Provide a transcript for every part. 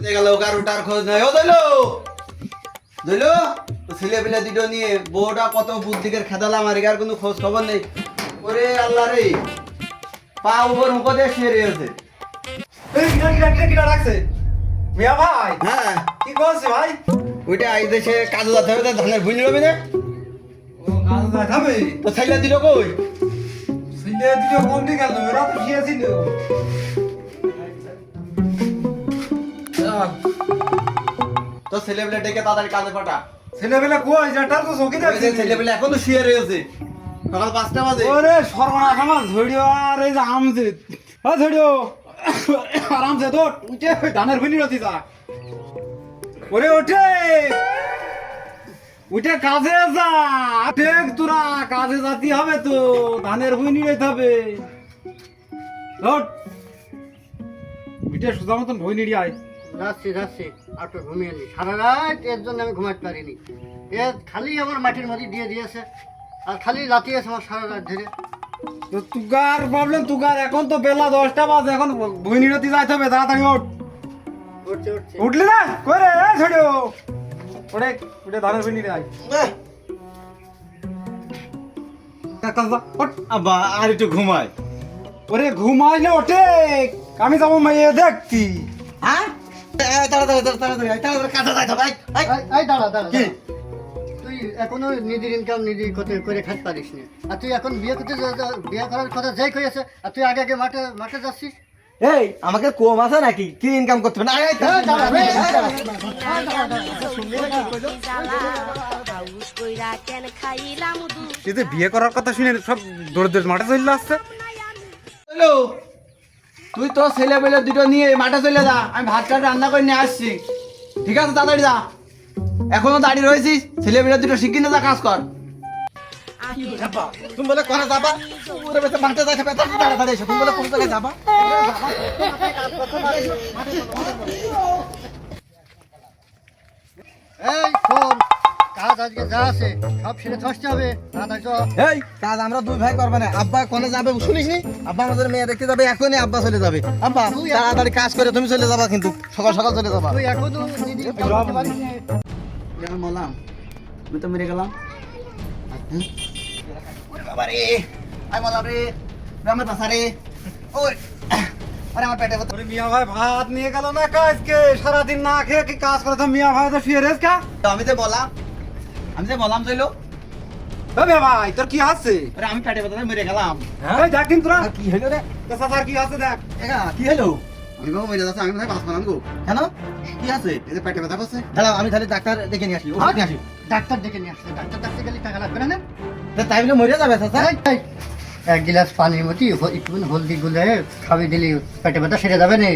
গেল কারোটার খোঁজ নাই। ও দইলো দইলো ছেলে পেলে দুটো নিয়ে বউটা কত বুদ্ধিকের খেদালাম আর এর কোনো খোঁজ খবর নেই। ওরে আল্লাহ রে, পা উপর মুখ দিয়ে শুয়ে রয়েছে। রাখছে মিয়া ভাই, হ্যাঁ কি করছে ভাই? ওইটা আই দেশে কাজে যেতে হবে, ধানের ভুঁই রবি না ও কাজ যাবে তো ছেলে দিল কই? সিলে দিও কোনটি গেল? ওরা তো শুয়েছিল। তো ছেলে পেলে ডেকে তাড়াতাড়ি কাজে পাঠা। ছেলেবেলা কই যাটার তো চৌকি দেখছি। ছেলে পেলে এখন তো শুয়ে রয়েছে, সকাল 5টা বাজে। ওরে সর্বনাশ আমার ধৈর্য আর এই যে আমজিত। ও ধৈর্য আরামসে তো উঠে ধানের ভুনি রতি যা। ওরে ওঠে উঠে কাজে যা। দেখ তোরা কাজে যাতি হবে তো, ধানের ভুনি রইতে হবে। ওঠ উঠে সোজা মতন ভুই নিড়ি আয়। যাচ্ছি আর তো ঘুমিয়ে নি সারা রাত, এর জন্য আমি ঘুমাতে পারিনি। এ খালি আমার মাটির মধ্যে দিয়ে দিয়েছে আর খালি লাতিয়েছে আমার সারা রাত ধরে। তো তুগার প্রবলেম তুগার, এখন তো বেলা 10টা বাজে, এখন ভুই নিড়তি যাইতে হবে, তাড়াতাড়ি ওঠ। উঠছে উঠলি না কই রে ছেড়ো ওরে উঠে ধানের ভুই নিড়ি আয়। কাকা যা ওঠ। আব্বা আর একটু ঘুমাই। ওরে ঘুমাই না ওঠে, আমি যাবো মেয়ে দেখতি। হ্যাঁ তাড়াতাড়ি কাজে যাইতে হবে। এই দাঁড়া দাঁড়া কি? তুই এখনো নিজের ইনকাম নিজে করে খাইতে পারিস না, আর তুই এখন বিয়ে করার কথা যাই কইছে, আর তুই আগে মাঠে যাচ্ছিস। এই আমাকে কম আছে নাকি? কি ইনকাম করতে হবে না? কিন্তু বিয়ে করার কথা শুনে সব দৌড় দৌড় মাঠে চলে আসছে। হ্যালো, তুই তো ছেলে পেলে দুটো নিয়ে মাঠে চলে যা, আমি ভাতটা রান্না করে নিয়ে আসছি। ঠিক আছে, তাড়াতাড়ি যা। এখনো দাঁড়িয়ে রয়েছিস? ছেলে পেলে দুটো শিখি না, যা কাজ কর। তুমি বলে করে যাবা, ওরে বেটা মাঠে যাইতে হবে, তাড়াতাড়ি এসো। তুমি বলে কোন জায়গায় যাবা? এই শোন, কাজ আজকে যা আছে সব সেরে ধসতে হবে, তাড়াতাড়ি চল। এই কাজ আমরা দুই ভাই করবে না। আব্বা কোনে যাবে শুনিস নি? আব্বা আমাদের মেয়ে দেখতে যাবে, এখনই আব্বা চলে যাবে। আব্বা তাড়াতাড়ি কাজ করে তুমি চলে যাবা, কিন্তু সকাল সকাল চলে যাবা। তুই এখনো নিজের ইনকাম করতে পারিস না। যেমন বললাম, আমি তো মেরে গেলাম। বাবা রে, আই বললাম রে, আমার বাসা রে। ওই আরে আমার পেটে ওরে মিয়া ভাই ভাত নিয়ে গেল না কাজকে, সারাদিন না খেয়ে কি কাজ করে? তো মিয়া ভাই তো শুয়ে রেস কা। আমি যে বললাম চলো। ও মিয়া ভাই তোর কি আছে? আরে আমি পেটে ব্যথা মেরে গেলাম। এই দেখ কিন্তু তোরা কি হলো রে? তো স্যার কি আছে দেখ। একা কি হলো? আমি বাবু মেরে যাচ্ছে, আমি ভাই বাস মারাম গো। কেন কি আছে? এই যে পেটে ব্যথা করছে। দাঁড়াও আমি তাহলে ডাক্তার ডেকে নিয়ে আসি। ওষুধ নিয়ে আসি। ডাক্তার ডেকে নিয়ে আসছে, ডাক্তার ডাকতে গেলে টাকা লাগবে না? তাই বলে মরে যাবে চাচা? এই, এক গিলাস পানির মধ্যে একটু হলদি গুলে খাবি দিলি পেটে ব্যথা সেরে যাবে না।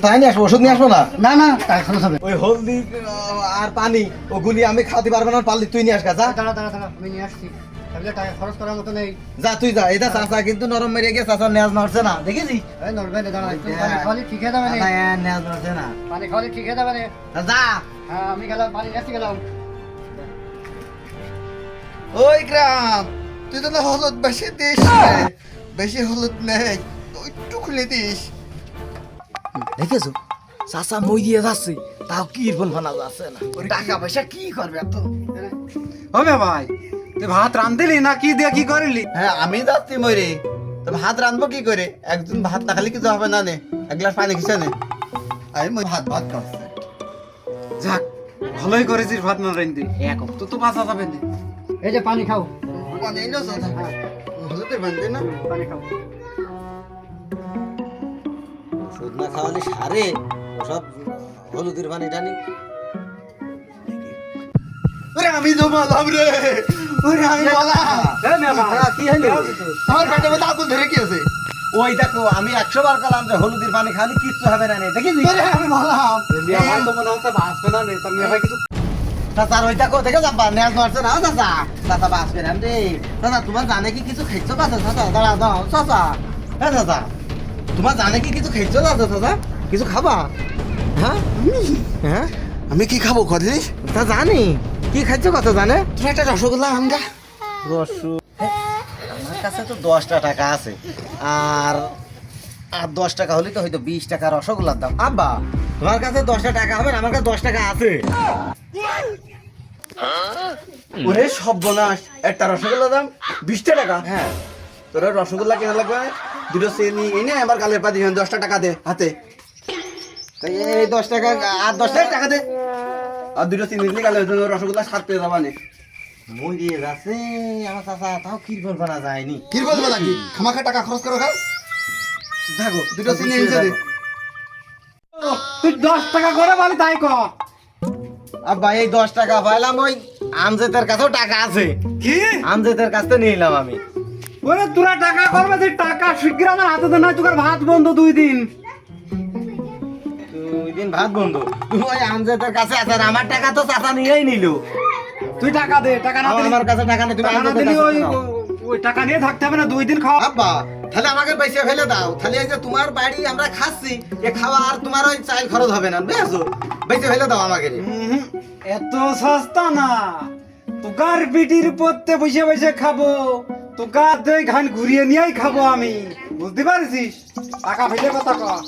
তাই নিয়ে আসবো, ওষুধ নিয়ে আসবো না? না না, টাকা খরচ হবে। ওই হলদি আর পানি ওগুলি আমি খাওয়াতে পারবো না, পারলি তুই নিয়ে আস। যা দাঁড়া আমি নিয়ে আসছি, তাহলে টাকা খরচ করার মতো নেই। যা তুই যা। এটা চাচা কিন্তু নরম মেরে গিয়ে চাচা নেয়াজ নড়ছে না, দেখেছি? এই নড়বে না, দাঁড়া একটু পানি খাওয়ালে ঠিক হয়ে যাবে না। নেয়াজ নড়ছে না। পানি খাওয়ালে ঠিক হয়ে যাবে না। যা। হ্যাঁ আমি গেলাম, পানি নিয়ে আসতে গেলাম। ওই গ্রাম, তুই তো হলুদ বেশি দিস, বেশি হলুদ নেই, একটু খুলে দিস। দেখেছো চাচা মই দিয়ে যাচ্ছে, তাও কি বলবানা যাচ্ছে না। টাকা পয়সা কি করবে এত? ও মিয়া ভাই তুই ভাত রান্ধলি না কি দিয়ে কি করলি? হ্যাঁ আমি যাচ্ছি মরে, তো ভাত রাঁধবো কি করে? একজন ভাত না খালি কিছু হবে না। নে এক গ্লাস পানি কিসে নে। আমি ভাত খাচ্ছি। যাক ভালোই করেছিস ভাত না রান্ধতে, এক তো তো বাঁচা যাবে না। এই যে পানি খাও। পানি এলো চাচা? হলুদের বান্ধে না? পানি খাও। ওষুধ না খাওয়ালে সারে ওসব হলুদের পানি টানি। ওরে আমি তো বললাম রে, ওরে আমি বললাম। এই মিয়া ভাই কি হলো? আমার পেটে ব্যথা আগুন ধরে কি আছে? ওই দেখো আমি 100 বার বললাম যে হলুদের পানি খাওয়ালে কিচ্ছু হবে না। দেখেছি আমি বললাম। মিয়া ভাই তো মনে হচ্ছে বাঁচবে না রে। তা মিয়া ভাই কিছু চাচার ওই দেখো দেখে যাবা নেয়াজ মারছে না চাচা? চাচা বাস পেলাম রে। চাচা তোমার জানে কি কিছু খাইছো? চাচা চাচা দাঁড়া দাও চাচা। হ্যাঁ চাচা তোমার জানে কি কিছু খাইছো? চাচা চাচা কিছু খাবা? হ্যাঁ হ্যাঁ আমি কি খাবো করলি? তা জানি কি খাইছো কথা জানে? তুমি একটা রসগোল্লা আনগা। আমার কাছে তো 10টা টাকা আছে, আর 10 টাকা হলে তো হয়তো 20 টাকা রসগোল্লার দাম। আব্বা তোমার কাছে 10টা টাকা হবে না, আমার কাছে 10 টাকা আছে। ওরে সর্বনাশ, একটা রসগোল্লা দাম 20 টাকা। হ্যাঁ, তোর রসগোল্লা কেনা লাগবে, দুটো চিনি এনে আমার গালের পা দিয়ে 10 টাকা দে হাতে। তাই এই 10 টাকা আর 10 টাকা দে, আর দুটো চিনি দিলে গালে রসগোল্লা 7 পেয়ে যাবা নে। মই দিয়ে যাচ্ছে আমার চাচা, তাও কি করবো না যায়নি। কি বলবো নাকি খামাখা টাকা খরচ করো খা দেখো দুটো চিনি এনে দে তুই 10 টাকা করে বলি তাই কর। আব্বা এই 10 টাকা পাইলাম, ওই আমজেতের কাছেও টাকা আছে, কি আমজেতের কাছ থেকে নিলাম আমি। ওরে তোরা টাকা করবে, তুই টাকা শিগগির আমার হাতে দে, নয় তোর ভাত বন্ধ 2 দিন। 2 দিন ভাত বন্ধ, তুমি ওই আমজেতের কাছে আছে, আর আমার টাকা তো চাচা নিয়েই নিল। তুই টাকা দে, টাকা না দিলে আমার কাছে টাকা নেই, তুমি টাকা না আমজেতের দিলে কাছে ওই নাও। ওই টাকা নিয়ে থাকতে হবে না, 2 দিন খাওয়া। আব্বা তাহলে আমাকে পয়সা ফেলে দাও, তাহলে এই যে তোমার বাড়ি আমরা খাচ্ছি, এ খাওয়া আর তোমার ওই চাল খরচ হবে না, বুঝেছো? পয়সা ফেলে দাও আমাকে। এত সস্তা না, তোকার পিটির পড়তে বসে বসে খাবো, তোকার দই ঘান ঘুরিয়ে নিয়েই খাবো আমি, বুঝতে পারছিস? টাকা ফেলে কথা কর।